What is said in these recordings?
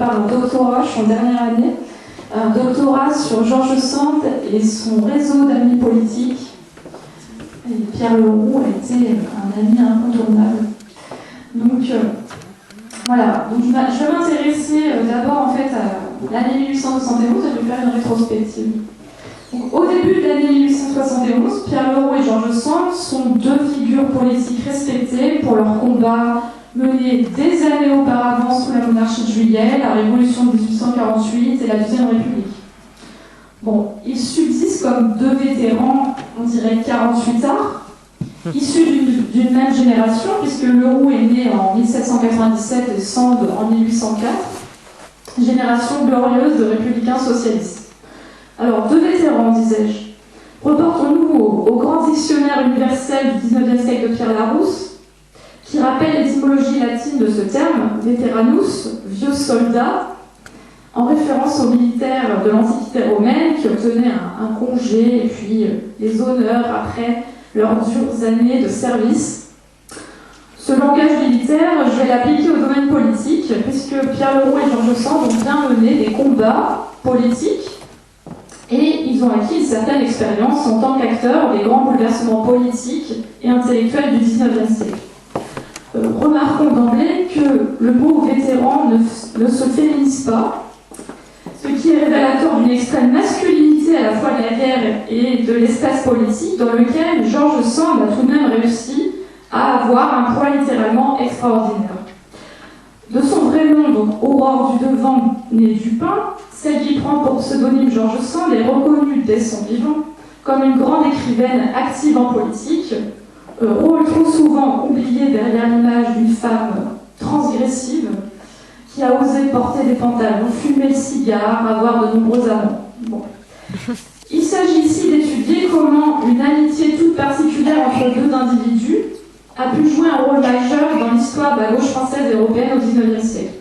prépare un doctorat, je suis en dernière année, un doctorat sur George Sand et son réseau d'amis politiques. Et Pierre Leroux a été un ami incontournable. Donc voilà, donc je vais m'intéresser d'abord en fait à l'année 1871, je vais faire une rétrospective. Donc, au début de l'année 1871, Pierre Leroux et George Sand sont deux figures politiques respectées pour leur combat mené des années auparavant sous la monarchie de Juillet, la Révolution de 1848 et la Deuxième République. Bon, ils subsistent comme deux vétérans, on dirait 48 arts, issus d'une même génération, puisque Leroux est né en 1797 et Sand en 1804, génération glorieuse de républicains socialistes. Alors, deux vétérans, disais-je. Reportons-nous au grand dictionnaire universel du XIXe siècle de Pierre Larousse, qui rappelle l'étymologie latine de ce terme, veteranus, vieux soldat, en référence aux militaires de l'Antiquité romaine qui obtenaient un congé et puis les honneurs après leurs dures années de service. Ce langage militaire, je vais l'appliquer au domaine politique, puisque Pierre Leroux et George Sand ont bien mené des combats politiques et ils ont acquis une certaine expérience en tant qu'acteurs des grands bouleversements politiques et intellectuels du XIXe siècle. Remarquons d'emblée que le mot vétéran ne se féminise pas, ce qui est révélateur d'une extrême masculinité à la fois de la guerre et de l'espace politique dans lequel George Sand a tout de même réussi à avoir un poids littéralement extraordinaire. De son vrai nom, donc Aurore du Devant, née Dupin, celle qui prend pour pseudonyme George Sand est reconnue dès son vivant comme une grande écrivaine active en politique, rôle trop souvent oublié derrière l'image d'une femme transgressive qui a osé porter des pantalons, fumer le cigare, avoir de nombreux amants. Bon. Il s'agit ici d'étudier comment une amitié toute particulière entre deux individus a pu jouer un rôle majeur dans l'histoire de la gauche française et européenne au XIXe siècle.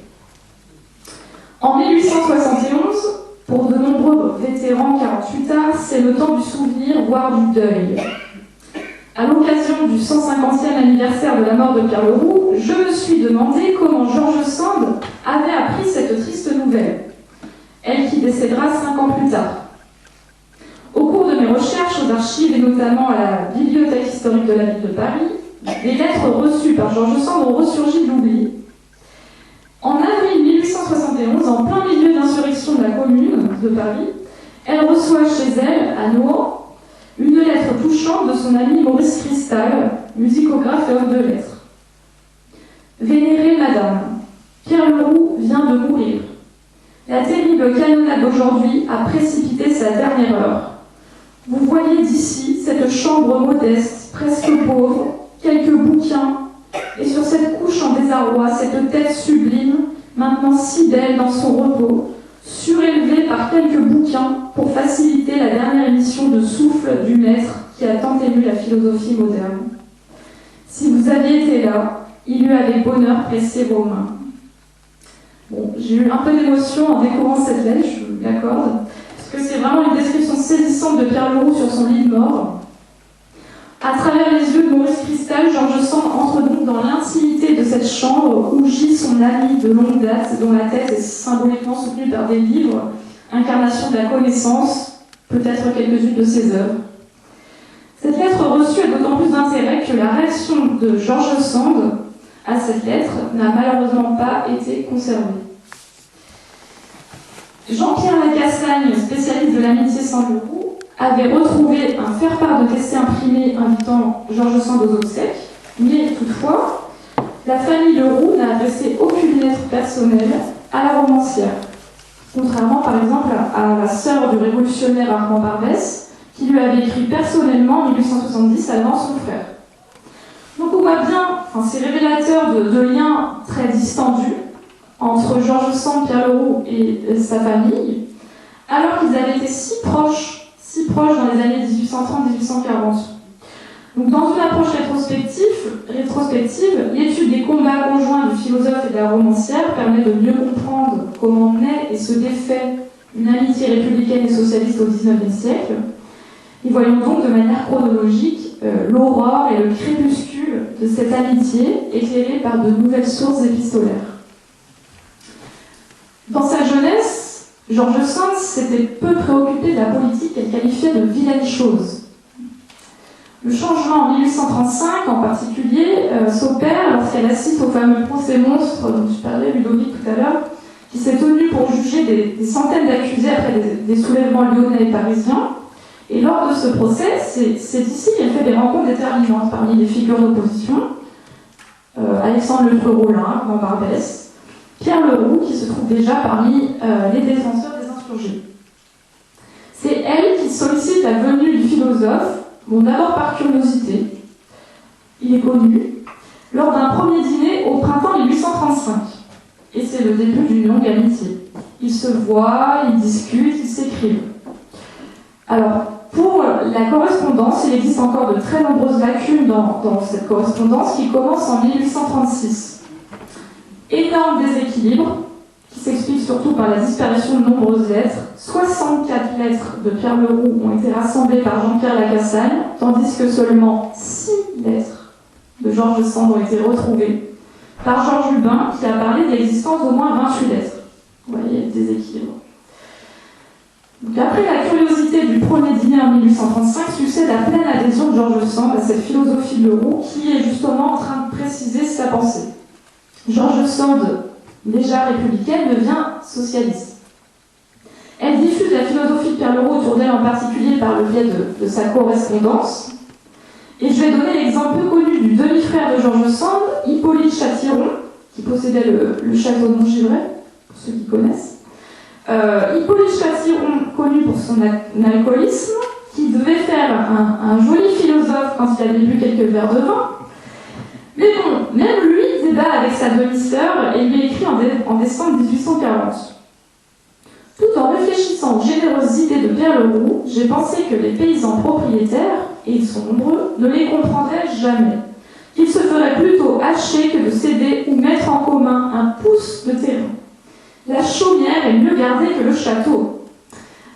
En 1871, pour de nombreux vétérans 48 arts, c'est le temps du souvenir, voire du deuil. À l'occasion du 150e anniversaire de la mort de Pierre Leroux, je me suis demandé comment George Sand avait appris cette triste nouvelle, elle qui décédera 5 ans plus tard. Au cours de mes recherches aux archives et notamment à la Bibliothèque historique de la ville de Paris, les lettres reçues par George Sand ont ressurgi de l'oubli. En avril 1871, en plein milieu d'insurrection de la Commune de Paris, elle reçoit chez elle, à Nohant, une lettre touchante de son ami Maurice Cristal, musicographe et homme de lettres. Vénérée Madame, Pierre Leroux vient de mourir. La terrible canonnade d'aujourd'hui a précipité sa dernière heure. Vous voyez d'ici cette chambre modeste, presque pauvre, quelques bouquins, et sur cette couche en désarroi, cette tête sublime, maintenant si belle dans son repos, surélevée par quelques bouquins pour faciliter la dernière émission de souffle du maître qui a tant ému la philosophie moderne. Si vous aviez été là, il lui avait bonheur pressé vos mains. Bon, j'ai eu un peu d'émotion en découvrant cette lettre, je vous l'accorde, parce que c'est vraiment une description saisissante de Pierre Leroux sur son lit de mort. À travers les yeux de Maurice Cristal, George Sand entre donc dans l'intimité de cette chambre où gît son ami de longue date, dont la tête est symboliquement soutenue par des livres, incarnation de la connaissance, peut-être quelques-unes de ses œuvres. Cette lettre reçue a d'autant plus d'intérêt que la réaction de George Sand à cette lettre n'a malheureusement pas été conservée. Jean-Pierre Lacassagne, spécialiste de l'amitié Sand-Leroux, avait retrouvé un faire-part de décès imprimé invitant George Sand aux obsèques, mais toutefois, la famille Leroux n'a adressé aucune lettre personnelle à la romancière, contrairement par exemple à la sœur du révolutionnaire Armand Barbès, qui lui avait écrit personnellement en 1870 avant son frère. Donc on voit bien, c'est révélateur de liens très distendus entre George Sand, Pierre Leroux et sa famille, alors qu'ils avaient été si proches dans les années 1830-1840. Donc, dans une approche rétrospective, l'étude des combats conjoints du philosophe et de la romancière permet de mieux comprendre comment naît et se défait une amitié républicaine et socialiste au XIXe siècle. Et voyons donc de manière chronologique l'aurore et le crépuscule de cette amitié éclairée par de nouvelles sources épistolaires. Dans sa jeunesse, George Sand s'était peu préoccupé de la politique qu'elle qualifiait de vilaine chose. Le changement en 1835, en particulier, s'opère lorsqu'elle assiste au fameux procès monstre dont je parlais, Ludovic, tout à l'heure, qui s'est tenu pour juger des centaines d'accusés après des soulèvements lyonnais et parisiens. Et lors de ce procès, c'est ici qu'elle fait des rencontres déterminantes parmi les figures d'opposition. Alexandre Ledru-Rollin, Jean Barbès, Pierre Leroux, qui se trouve déjà parmi les défenseurs des insurgés. C'est elle qui sollicite la venue du philosophe, bon, d'abord par curiosité, il est connu, lors d'un premier dîner au printemps 1835. Et c'est le début d'une longue amitié. Ils se voient, ils discutent, ils s'écrivent. Alors, pour la correspondance, il existe encore de très nombreuses lacunes dans cette correspondance qui commence en 1836. Énorme déséquilibre, qui s'explique surtout par la disparition de nombreuses lettres. 64 lettres de Pierre Leroux ont été rassemblées par Jean-Pierre Lacassagne, tandis que seulement 6 lettres de George Sand ont été retrouvées par Georges Lubin, qui a parlé de l'existence d'au moins 28 lettres. Vous voyez le déséquilibre. Donc après la curiosité du premier dîner en 1835, succède la pleine adhésion de George Sand à cette philosophie de Leroux, qui est justement en train de préciser sa pensée. George Sand, déjà républicaine, devient socialiste. Elle diffuse la philosophie de Pierre Leroux autour d'elle, en particulier par le biais de sa correspondance. Et je vais donner l'exemple peu connu du demi-frère de George Sand, Hippolyte Châtillon, qui possédait le château de Montgivray, pour ceux qui connaissent. Hippolyte Châtillon, connu pour son alcoolisme, qui devait faire un joli philosophe quand il avait bu quelques verres de vin. Mais bon, même lui débat avec sa demi-sœur et lui écrit en décembre 1840. Tout en réfléchissant aux généreuses idées de Pierre Leroux, j'ai pensé que les paysans propriétaires, et ils sont nombreux, ne les comprendraient jamais. Ils se feraient plutôt hacher que de céder ou mettre en commun un pouce de terrain. La chaumière est mieux gardée que le château.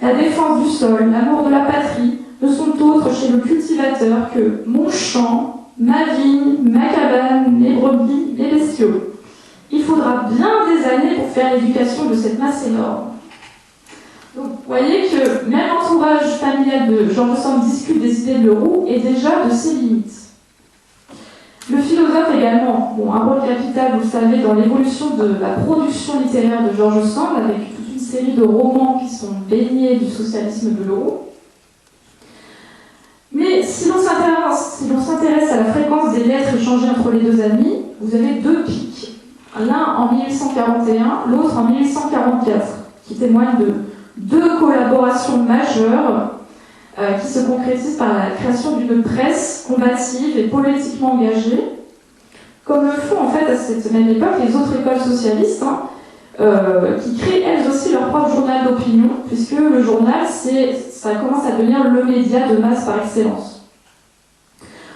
La défense du sol, l'amour de la patrie ne sont autres chez le cultivateur que mon champ, ma vigne, ma cabane, mes brebis, les bestiaux. Il faudra bien des années pour faire l'éducation de cette masse énorme. Donc, vous voyez que même l'entourage familial de George Sand discute des idées de Leroux et déjà de ses limites. Le philosophe également, un rôle capital, vous le savez, dans l'évolution de la production littéraire de George Sand, avec toute une série de romans qui sont baignés du socialisme de Leroux. Mais si l'on s'intéresse à la fréquence des lettres échangées entre les deux amis, vous avez deux pics. L'un en 1841, l'autre en 1844, qui témoignent de deux collaborations majeures qui se concrétisent par la création d'une presse combative et politiquement engagée, comme le font en fait à cette même époque les autres écoles socialistes, qui créent elles aussi leur propre journal d'opinion, puisque le journal, ça commence à devenir le média de masse par excellence.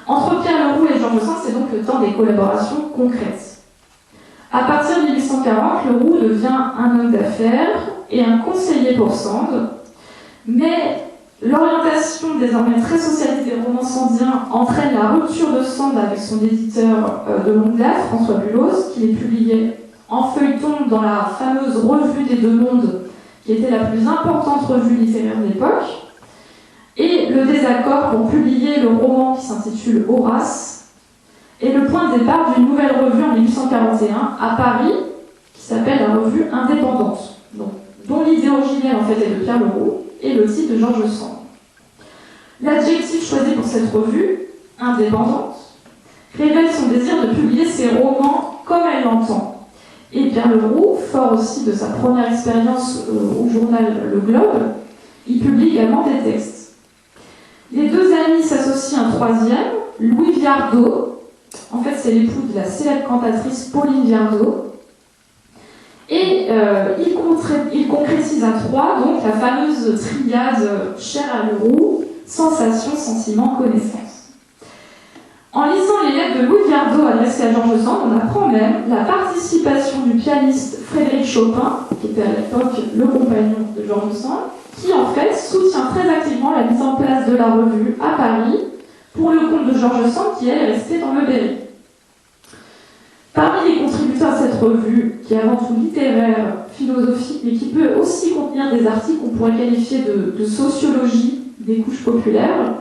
Entre Pierre Leroux et George Sand, c'est donc le temps des collaborations concrètes. À partir de 1840, Leroux devient un homme d'affaires et un conseiller pour Sand, mais l'orientation désormais très socialiste des romans sandiens entraîne la rupture de Sand avec son éditeur de longue date, François Bulloz, qui les publiait en feuilleton dans la fameuse Revue des Deux Mondes, qui était la plus importante revue littéraire de l'époque, et le désaccord pour publier le roman qui s'intitule Horace, est le point de départ d'une nouvelle revue en 1841 à Paris, qui s'appelle la Revue Indépendante, dont l'idée originelle en fait est de Pierre Leroux, et le titre de George Sand. L'adjectif choisi pour cette revue, indépendante, révèle son désir de publier ses romans comme elle l'entend. Et Pierre Leroux, fort aussi de sa première expérience au journal Le Globe, il publie également des textes. Les deux amis s'associent un troisième, Louis Viardot. En fait, c'est l'époux de la célèbre cantatrice Pauline Viardot. Et il concrétise à trois, donc, la fameuse triade chère à Leroux, sensation, sentiment, connaissance. En lisant les lettres de Louis Viardot adressées à George Sand, on apprend même la participation du pianiste Frédéric Chopin, qui était à l'époque le compagnon de George Sand, qui en fait soutient très activement la mise en place de la revue à Paris pour le compte de George Sand, qui elle est restée dans le Berry. Parmi les contributions bulletin, cette revue, qui est avant tout littéraire, philosophique, mais qui peut aussi contenir des articles qu'on pourrait qualifier de sociologie des couches populaires.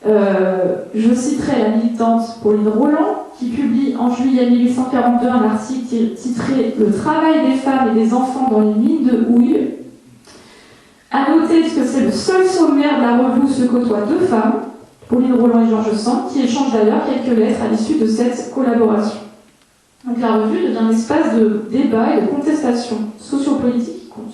Je citerai la militante Pauline Roland, qui publie en juillet 1842 un article titré « Le travail des femmes et des enfants dans les mines de houille ». À noter que c'est le seul sommaire de la revue où se côtoient deux femmes, Pauline Roland et Georges Sand, qui échangent d'ailleurs quelques lettres à l'issue de cette collaboration. Donc la revue devient un espace de débat et de contestation sociopolitique qui compte.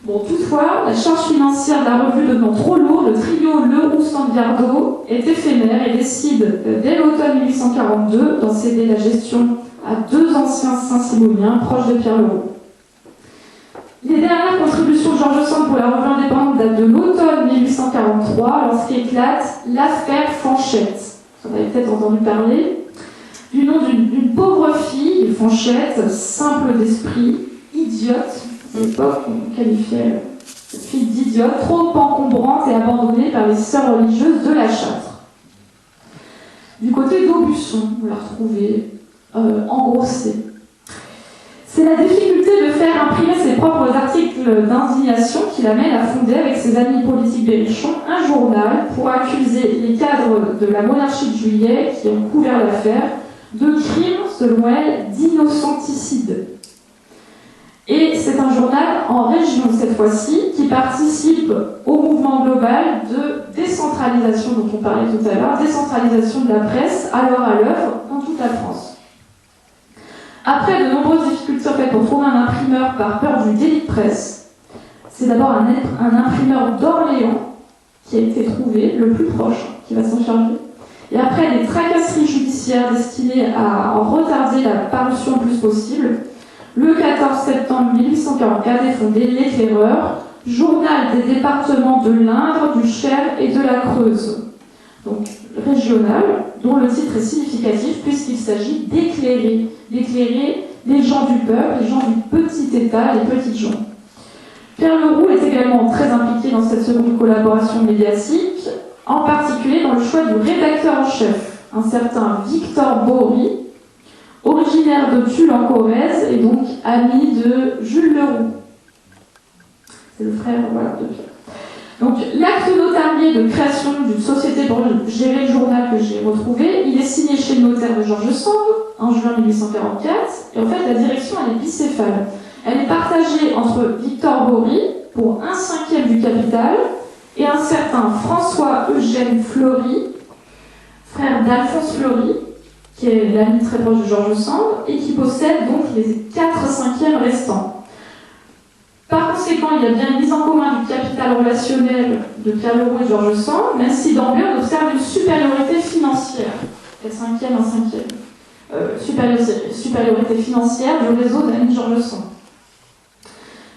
Bon, toutefois, la charge financière de la revue devenant trop lourde, le trio Leroux-Sanviardo est éphémère et décide, dès l'automne 1842, d'en céder la gestion à deux anciens Saint-Simoniens proches de Pierre Leroux. Les dernières contributions de Georges Sand pour la revue indépendante datent de l'automne 1843, lorsqu'éclate l'affaire Fanchette. Vous en avez peut-être entendu parler. Du nom d'une pauvre fille, Fanchette, simple d'esprit, idiote. À l'époque, on qualifiait cette fille d'idiote, trop encombrante et abandonnée par les sœurs religieuses de la Châtre. Du côté d'Aubusson, vous la retrouvez engrossée. C'est la difficulté de faire imprimer ses propres articles d'indignation qui l'amène à fonder avec ses amis politiques berrichons un journal pour accuser les cadres de la monarchie de Juillet qui ont couvert l'affaire de crimes, selon elle, d'innocenticides. Et c'est un journal en région cette fois-ci qui participe au mouvement global de décentralisation dont on parlait tout à l'heure, décentralisation de la presse alors à l'œuvre dans toute la France. Après de nombreuses difficultés pour trouver un imprimeur par peur du délit de presse, c'est d'abord un imprimeur d'Orléans qui a été trouvé, le plus proche, qui va s'en charger. Et après des tracasseries judiciaires destinées à en retarder la parution le plus possible, le 14 septembre 1844 est fondé L'Éclaireur, journal des départements de l'Indre, du Cher et de la Creuse. Donc régional, dont le titre est significatif puisqu'il s'agit d'éclairer les gens du peuple, les gens du petit État, les petites gens. Pierre Leroux est également très impliqué dans cette seconde collaboration médiatique, en particulier dans le choix du rédacteur en chef, un certain Victor Bory, originaire de Tulle en Corrèze et donc ami de Jules Leroux. C'est le frère de Pierre. Donc l'acte notarié de création d'une société pour gérer le journal que j'ai retrouvé, il est signé chez le notaire de Georges Sand en juin 1844, et en fait la direction elle est bicéphale. Elle est partagée entre Victor Bory pour 1/5 du capital et un certain François-Eugène Fleury, frère d'Alphonse Fleury, qui est l'ami très proche de Georges Sand, et qui possède donc les 4/5 restants. Par conséquent, il y a bien une mise en commun du capital relationnel de Pierre Leroux et de Georges Sand, même si d'emblée on observe une supériorité financière, 4/5, 1/5. Supériorité financière du réseau d'amis de Georges Sand.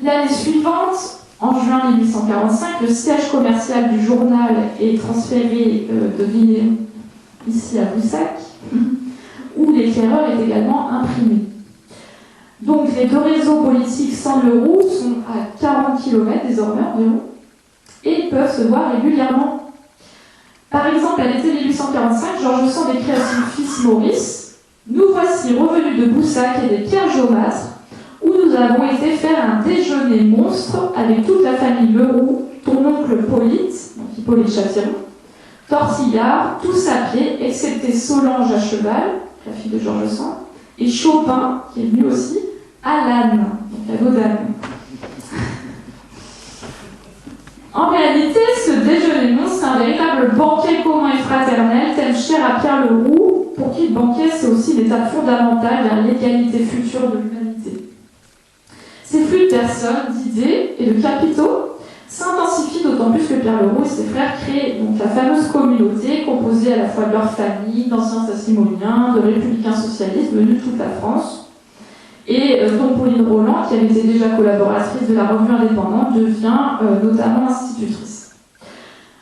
L'année suivante, en juin 1845, le siège commercial du journal est transféré de Vinéon, ici à Boussac, où l'éclaireur est également imprimé. Donc les deux réseaux politiques Sand-Leroux sont à 40 km désormais environ, et peuvent se voir régulièrement. Par exemple, à l'été 1845, Georges Sand écrit à son fils Maurice « Nous voici revenus de Boussac et des pierres jaunâtres, où nous avons été faire un déjeuner monstre avec toute la famille Leroux, ton oncle Hippolyte, donc Hippolyte Châtillon, Tortillard, tous à pied, excepté Solange à cheval, la fille de Georges Sand, et Chopin, qui est venu aussi, à l'âne, donc à dos d'âne. » En réalité, ce déjeuner monstre, c'est un véritable banquet commun et fraternel, tel cher à Pierre Leroux, pour qui le banquet, c'est aussi l'étape fondamentale vers l'égalité future de l'humanité. Ces flux de personnes, d'idées et de capitaux s'intensifient d'autant plus que Pierre Leroux et ses frères créent donc la fameuse communauté composée à la fois de leur famille, d'anciens Saint-Simoniens, de républicains socialistes venus de toute la France, et dont Pauline Roland, qui avait été déjà collaboratrice de la revue indépendante, devient notamment institutrice.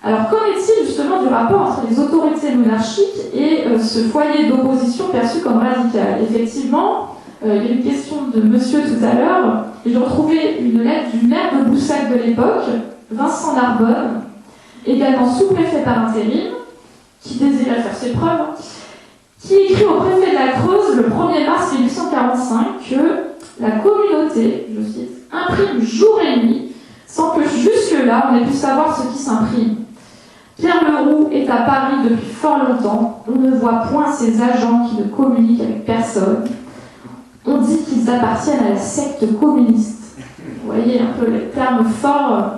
Alors, qu'en est-il justement du rapport entre les autorités monarchiques et ce foyer d'opposition perçu comme radical ? Effectivement, il y a eu une question de monsieur tout à l'heure, et j'ai retrouvé une lettre du maire de Boussac de l'époque, Vincent Narbonne, également sous-préfet par intérim, qui désirait faire ses preuves, qui écrit au préfet de la Creuse le 1er mars 1845 que la communauté, je cite, imprime jour et nuit sans que jusque-là on ait pu savoir ce qui s'imprime. Pierre Leroux est à Paris depuis fort longtemps. On ne voit point ses agents qui ne communiquent avec personne. On dit qu'ils appartiennent à la secte communiste. Vous voyez un peu les termes forts.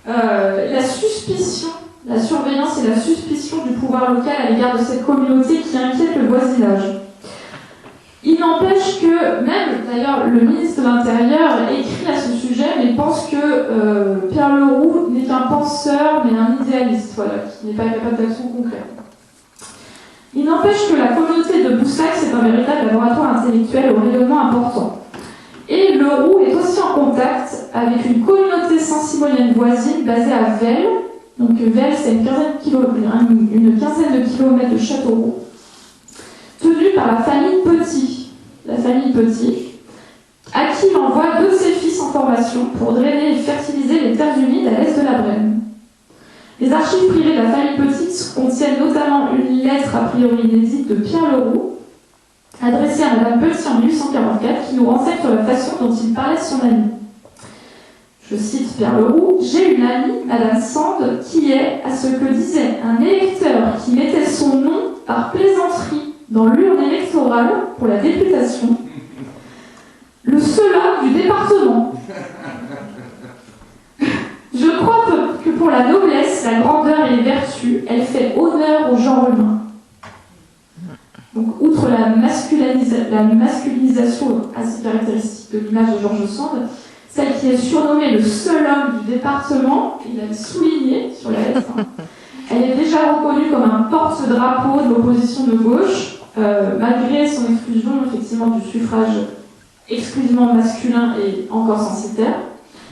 La suspicion, la surveillance et la suspicion du pouvoir local à l'égard de cette communauté qui inquiète le voisinage. Il n'empêche que, même d'ailleurs le ministre de l'Intérieur écrit à ce sujet, mais pense que Pierre Leroux n'est qu'un penseur, mais un idéaliste, voilà, qui n'est pas capable d'action concrète. Il n'empêche que la communauté de Boussac, c'est un véritable laboratoire intellectuel au rayonnement important. Et Leroux est aussi en contact avec une communauté saint-simonienne voisine basée à Vels. Donc Vels, c'est une quinzaine de kilomètres de Châteauroux, tenue par la famille Petit. La famille Petit, à qui il envoie 2 de ses fils en formation pour drainer et fertiliser les terres humides à l'est de la Brenne. Les archives privées de la famille Petit contiennent notamment une lettre a priori inédite de Pierre Leroux, adressée à Madame Petit en 1844, qui nous renseigne sur la façon dont il parlait de son ami. Je cite Pierre Leroux, « J'ai une amie, Madame Sand, qui est, à ce que disait un électeur qui mettait son nom par plaisanterie dans l'urne électorale pour la députation, le seul homme du département. Je crois que pour la noblesse, la grandeur et les vertus, elle fait honneur au genre humain. » Donc, outre la masculinisation assez caractéristique de l'image de George Sand, celle qui est surnommée le seul homme du département, il l'avait souligné sur la lettre, elle est déjà reconnue comme un porte-drapeau de l'opposition de gauche, malgré son exclusion effectivement du suffrage exclusivement masculin et encore censitaire.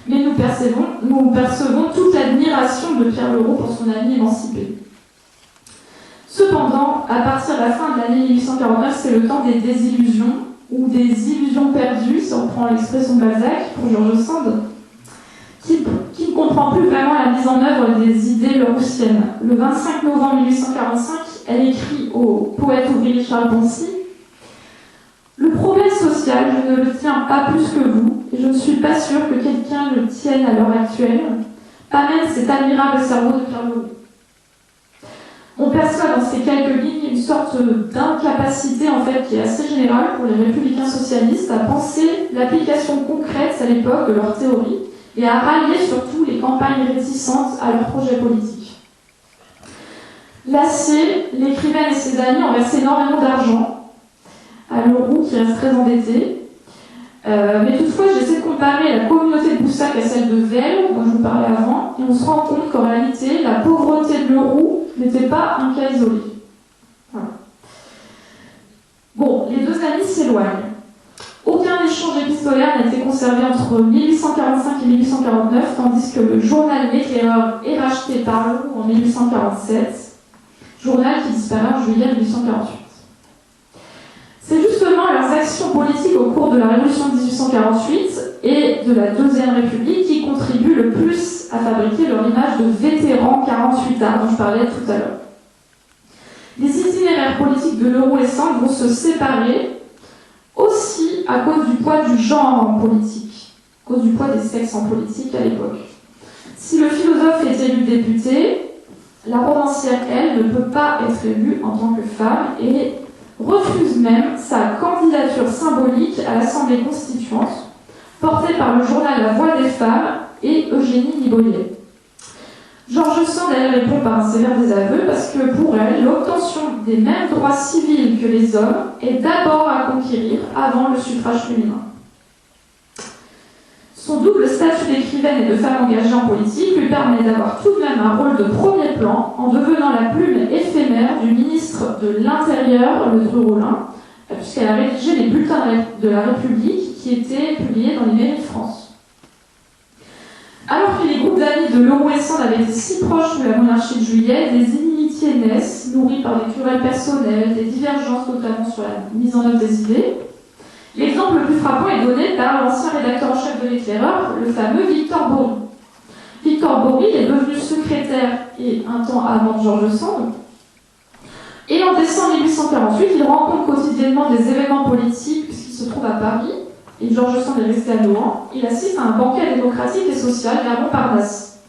Mais nous percevons toute l'admiration de Pierre Leroux pour son ami émancipé. Cependant, à partir de la fin de l'année 1849, c'est le temps des désillusions, ou des illusions perdues, si on prend l'expression de Balzac, pour George Sand, qui ne comprend plus vraiment la mise en œuvre des idées lerouxiennes. Le 25 novembre 1845, elle écrit au poète ouvrier Charles Poncy « Le problème social, je ne le tiens pas plus que vous, et je ne suis pas sûr que quelqu'un le tienne à l'heure actuelle, pas même cet admirable cerveau de Pierre Leroux. » On perçoit dans ces quelques lignes une sorte d'incapacité en fait qui est assez générale pour les républicains socialistes à penser l'application concrète à l'époque de leur théorie et à rallier surtout les campagnes réticentes à leur projet politique. Lassé, l'écrivaine et ses amis ont versé énormément d'argent à Leroux qui reste très endetté. Mais toutefois, j'essaie de comparer la communauté de Boussac à celle de Vels, dont je vous parlais avant, et on se rend compte qu'en réalité, la pauvreté de Leroux n'était pas un cas isolé. Voilà. Bon, les deux amis s'éloignent. Aucun échange épistolaire n'a été conservé entre 1845 et 1849, tandis que le journal L'Éclaireur est racheté par Leroux en 1847, journal qui disparaît en juillet 1848. C'est justement leurs actions politiques au cours de la Révolution de 1848 et de la Deuxième République qui contribuent le plus à fabriquer leur image de vétérans 48A dont je parlais tout à l'heure. Les itinéraires politiques de Leroux et Sand vont se séparer aussi à cause du poids du genre en politique, à cause du poids des sexes en politique à l'époque. Si le philosophe est élu député, la romancière, elle, ne peut pas être élue en tant que femme et refuse même sa candidature symbolique à l'Assemblée constituante, portée par le journal La Voix des femmes et Eugénie Liboyer. George Sand, elle répond par un sévère désaveu parce que pour elle, l'obtention des mêmes droits civils que les hommes est d'abord à conquérir avant le suffrage féminin. Son double statut d'écrivaine et de femme engagée en politique lui permet d'avoir tout de même un rôle de premier plan en devenant la plume éphémère du ministre de l'Intérieur, Le Dru-Rollin, puisqu'elle a rédigé les bulletins de la République qui étaient publiés dans les mairies de France. Alors que les groupes d'amis de Leroux et Sand avaient été si proches de la monarchie de Juillet, des inimitiés naissent, nourries par des querelles personnelles, des divergences notamment sur la mise en œuvre des idées. L'exemple le plus frappant est donné par l'ancien rédacteur en chef de l'Éclaireur, le fameux Victor Bory. Victor Bory est devenu secrétaire et un temps avant George Sand Et en décembre 1848, il rencontre quotidiennement des événements politiques puisqu'il se trouve à Paris, et George Sand est resté à Nohant. Il assiste à un banquet démocratique et social vers Montparnasse.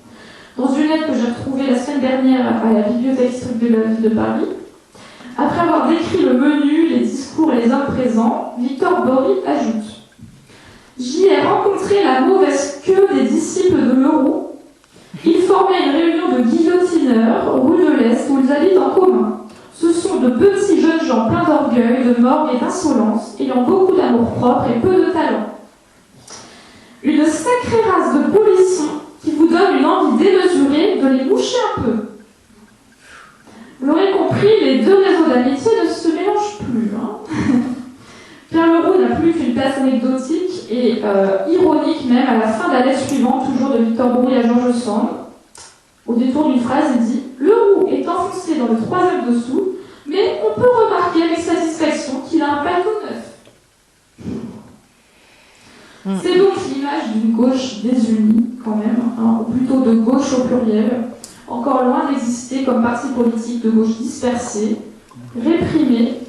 Dans une lettre que j'ai retrouvée la semaine dernière à la bibliothèque historique de la ville de Paris, après avoir décrit le menu, les discours et les hommes présents, Victor Bory ajoute « J'y ai rencontré la mauvaise queue des disciples de Leroux. Ils formaient une réunion de guillotineurs rue de l'Est où ils habitent en commun. Ce sont de petits jeunes gens pleins d'orgueil, de morgue et d'insolence, ayant beaucoup d'amour-propre et peu de talent. Une sacrée race de polissons qui vous donne une envie démesurée de les moucher un peu. » Vous l'aurez compris, les deux réseaux d'amitié ne se mélangent plus. Pierre Leroux n'a plus qu'une place anecdotique et ironique même à la fin de la lettre suivante, toujours de Victor Bory à George Sand. Au détour d'une phrase, il dit « Leroux est enfoncé dans le troisième dessous, mais on peut remarquer avec satisfaction qu'il a un paletot neuf. » C'est donc l'image d'une gauche désunie, quand même, ou plutôt de gauche au pluriel, encore loin d'exister comme parti politique de gauche dispersé, réprimé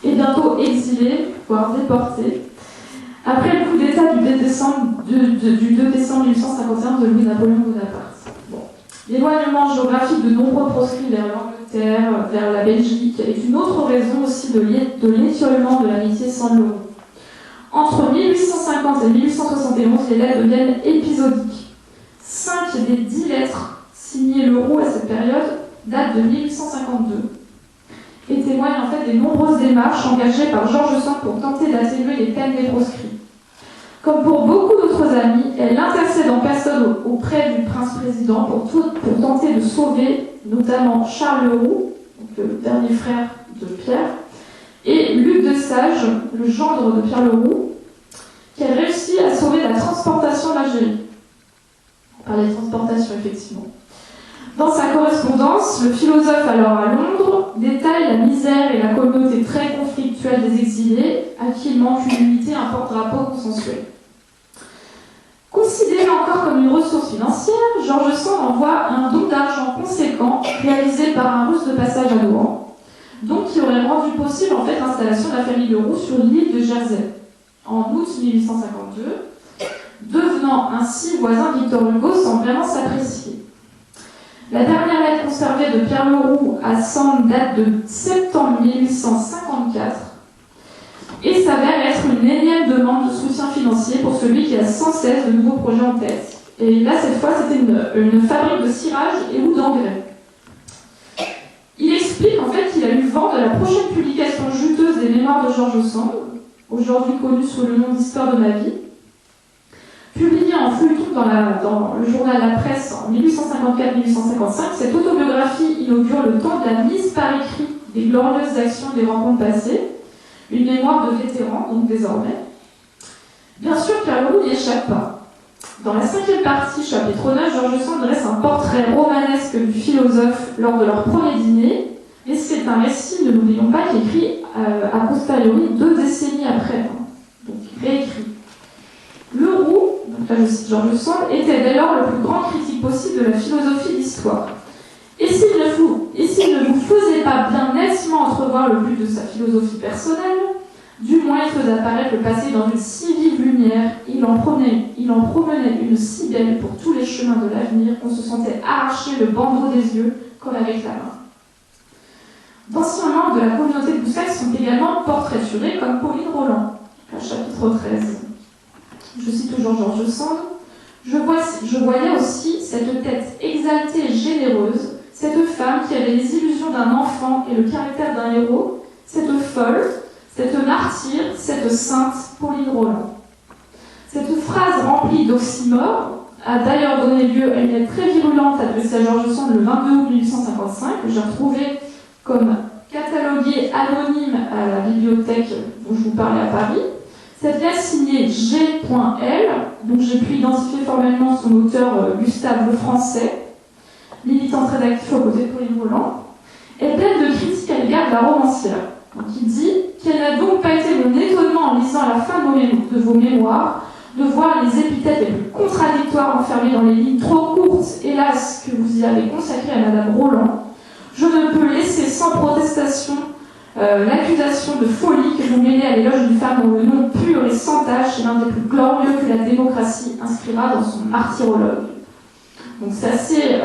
et bientôt exilé, voire déporté, après le coup d'État du 2 décembre 1851 de Louis-Napoléon Bonaparte. Bon. L'éloignement géographique de nombreux proscrits vers l'Angleterre, vers la Belgique, est une autre raison aussi de l'étiolement de l'amitié Sand-Leroux. Entre 1850 et 1871, les lettres deviennent épisodiques. 5 des 10 lettres signées Leroux à cette période datent de 1852 et témoignent en fait des nombreuses démarches engagées par George Sand pour tenter d'atténuer les peines des proscrits. Comme pour beaucoup d'autres amis, elle intercède en personne auprès du prince-président pour tenter de sauver notamment Charles Leroux, donc le dernier frère de Pierre, et Luc de Sage, le gendre de Pierre Leroux, qui a réussi à sauver la transportation d'Algérie. On parlait de transportation, effectivement. Dans sa correspondance, le philosophe, alors à Londres, détaille la misère et la communauté très conflictuelle des exilés, à qui il manque une unité, un porte-drapeau consensuel. Considéré encore comme une ressource financière, George Sand envoie un don d'argent conséquent réalisé par un Russe de passage à Nohant, donc qui aurait rendu possible en fait l'installation de la famille Leroux sur l'île de Jersey en août 1852, devenant ainsi voisin de Victor Hugo sans vraiment s'apprécier. La dernière lettre conservée de Pierre Leroux à Sand date de septembre 1854 et s'avère être une énième demande de soutien financier pour celui qui a sans cesse de nouveaux projets en tête. Et là, cette fois, c'était une fabrique de cirage et ou d'engrais. Il explique en fait qu'il a eu vent de la prochaine publication juteuse des mémoires de George Sand, aujourd'hui connue sous le nom d'Histoire de ma vie, publiée en feuilleton dans le journal La Presse en 1854-1855. Cette autobiographie inaugure le temps de la mise par écrit des glorieuses actions des rencontres passées, une mémoire de vétéran, donc désormais. Bien sûr, Pierre Leroux n'y échappe pas. Dans la 5e partie, chapitre 9, George Sand dresse un portrait romanesque du philosophe lors de leur premier dîner, et c'est un récit, ne l'oublions pas, qui est écrit a posteriori 2 décennies après, donc réécrit. Leroux, donc là je cite George Sand, était dès lors le plus grand critique possible de la philosophie d'histoire. Et s'il ne vous faisait pas bien nettement entrevoir le but de sa philosophie personnelle, du moins il faisait apparaître le passé dans une si vive lumière, il en promenait une si belle pour tous les chemins de l'avenir qu'on se sentait arracher le bandeau des yeux comme avec la main. D'anciens membres de la communauté de Boussac sont également portraiturés comme Pauline Roland, à chapitre 13. Je cite toujours George Sand. Je voyais aussi cette tête exaltée et généreuse, cette femme qui avait les illusions d'un enfant et le caractère d'un héros, cette folle, cette martyre, cette sainte Pauline Roland. Cette phrase remplie d'oxymores a d'ailleurs donné lieu à une lettre très virulente adressée à George Sand le 22 août 1855, que j'ai retrouvée comme cataloguée anonyme à la bibliothèque dont je vous parlais à Paris. Cette lettre signée G.L, donc j'ai pu identifier formellement son auteur Gustave Lefrançais, militant très actif aux côtés de Pauline Roland, est pleine de critiques à l'égard de la romancière. Donc il dit quel n'a donc pas été mon étonnement en lisant à la fin de vos mémoires de voir les épithètes les plus contradictoires enfermées dans les lignes trop courtes, hélas, que vous y avez consacrées à Madame Roland. Je ne peux laisser sans protestation l'accusation de folie que vous mêlez à l'éloge d'une femme dont le nom pur et sans tache est l'un des plus glorieux que la démocratie inscrira dans son martyrologue. Donc c'est assez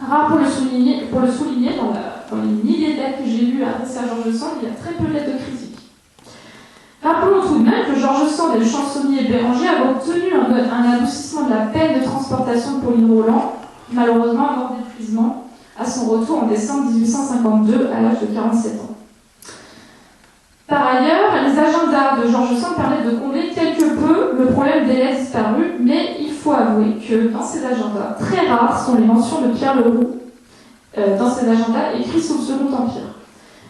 rare pour le souligner dans les milliers de lettres que j'ai lues adressées à George Sand, il y a très peu de lettres de critique. Rappelons tout de même que George Sand et le chansonnier Béranger avaient obtenu un adoucissement de la peine de transportation de Pauline Roland, malheureusement mort d'épuisement, à son retour en décembre 1852 à l'âge de 47 ans. Par ailleurs, les agendas de George Sand permettent de combler quelque peu le problème des lettres disparues, mais il faut avouer que dans ces agendas, très rares sont les mentions de Pierre Leroux dans ces agendas écrits sous le Second Empire.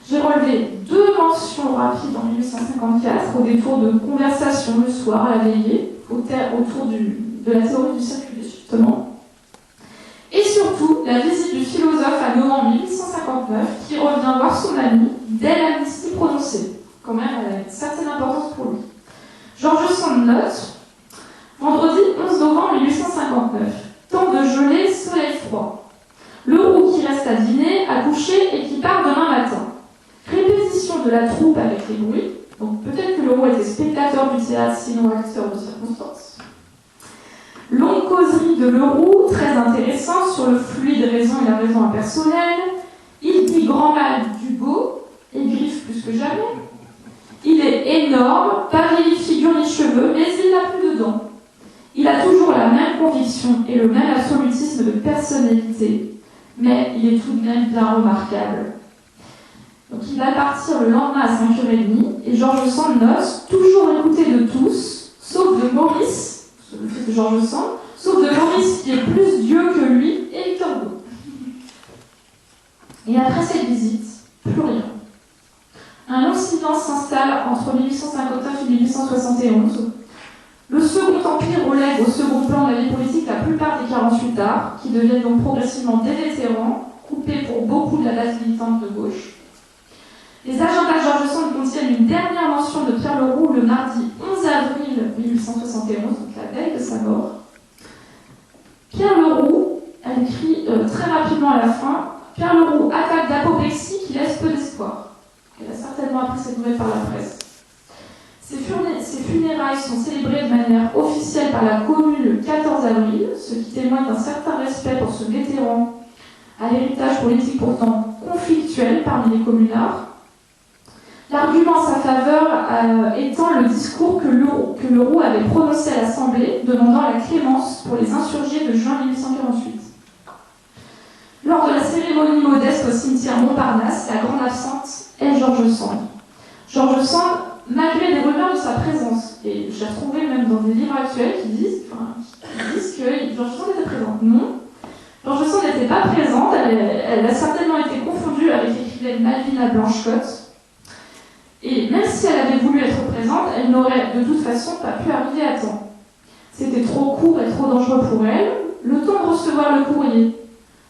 J'ai relevé 2 mentions rapides en 1854 au détour de conversations le soir à la veillée, autour de la théorie du circuit, justement. Et surtout, la visite du philosophe à novembre 1859 qui revient voir son ami dès l'amnistie prononcée. Quand même, elle a une certaine importance pour lui. George Sand note, vendredi 11 novembre 1859, temps de gelée, soleil froid. Leroux qui reste à dîner, à coucher et qui part demain matin. Répétition de la troupe avec les bruits, donc peut-être que Leroux était spectateur du théâtre, sinon acteur de circonstance. Longue causerie de Leroux, très intéressante sur le fluide raison et la raison impersonnelle. Il dit grand mal d'Hugo, et griffe plus que jamais. Il est énorme, pas vieille figure ni cheveux, mais il n'a plus de dents. Il a toujours la même conviction et le même absolutisme de personnalité, mais il est tout de même bien remarquable. Donc il va partir le lendemain à 5h30, et George Sand note, toujours écouté de tous, sauf de Maurice, le fils de George Sand, sauf de Maurice qui est plus Dieu que lui, et Victor Hugo. Et après cette visite, plus rien. Un long silence s'installe entre 1859 et 1871. Le Second Empire relègue au second plan de la vie politique la plupart des 48 arts, qui deviennent donc progressivement des vétérans, coupés pour beaucoup de la base militante de gauche. Les agendas de George Sand contiennent une dernière mention de Pierre Leroux le mardi 11 avril 1871, donc la veille de sa mort. Pierre Leroux, elle écrit très rapidement à la fin, Pierre Leroux attaque d'apoplexie qui laisse peu d'espoir. Elle a certainement appris cette nouvelle par la presse. Ses funérailles sont célébrées de manière officielle par la commune le 14 avril, ce qui témoigne d'un certain respect pour ce vétéran à l'héritage politique pourtant conflictuel parmi les communards. L'argument en sa faveur étant le discours que Leroux avait prononcé à l'Assemblée, demandant la clémence pour les insurgés de juin 1848. Lors de la cérémonie modeste au cimetière Montparnasse, la grande absente est George Sand. George Sand, malgré des rumeurs de sa présence, et j'ai retrouvé même dans des livres actuels qui disent que George Sand était présente. Non, George Sand n'était pas présente, elle a certainement été confondue avec l'écrivaine Malvina Blanchecotte. Et même si elle avait voulu être présente, elle n'aurait de toute façon pas pu arriver à temps. C'était trop court et trop dangereux pour elle. Le temps de recevoir le courrier,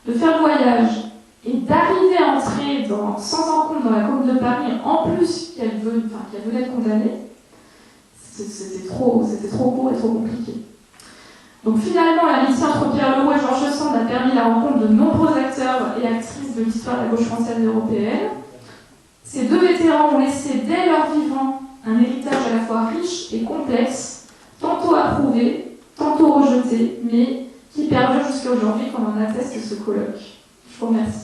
de faire le voyage et d'arriver à entrer sans encombre dans la Commune de Paris, en plus qu'elle venait d'être condamnée, c'était trop court et trop compliqué. Donc finalement, l'amitié entre Pierre Leroux et George Sand a permis la rencontre de nombreux acteurs et actrices de l'histoire de la gauche française et européenne. Ces 2 vétérans ont laissé dès leur vivant un héritage à la fois riche et complexe, tantôt approuvé, tantôt rejeté, mais qui perdure jusqu'à aujourd'hui, comme en atteste ce colloque. Je vous remercie.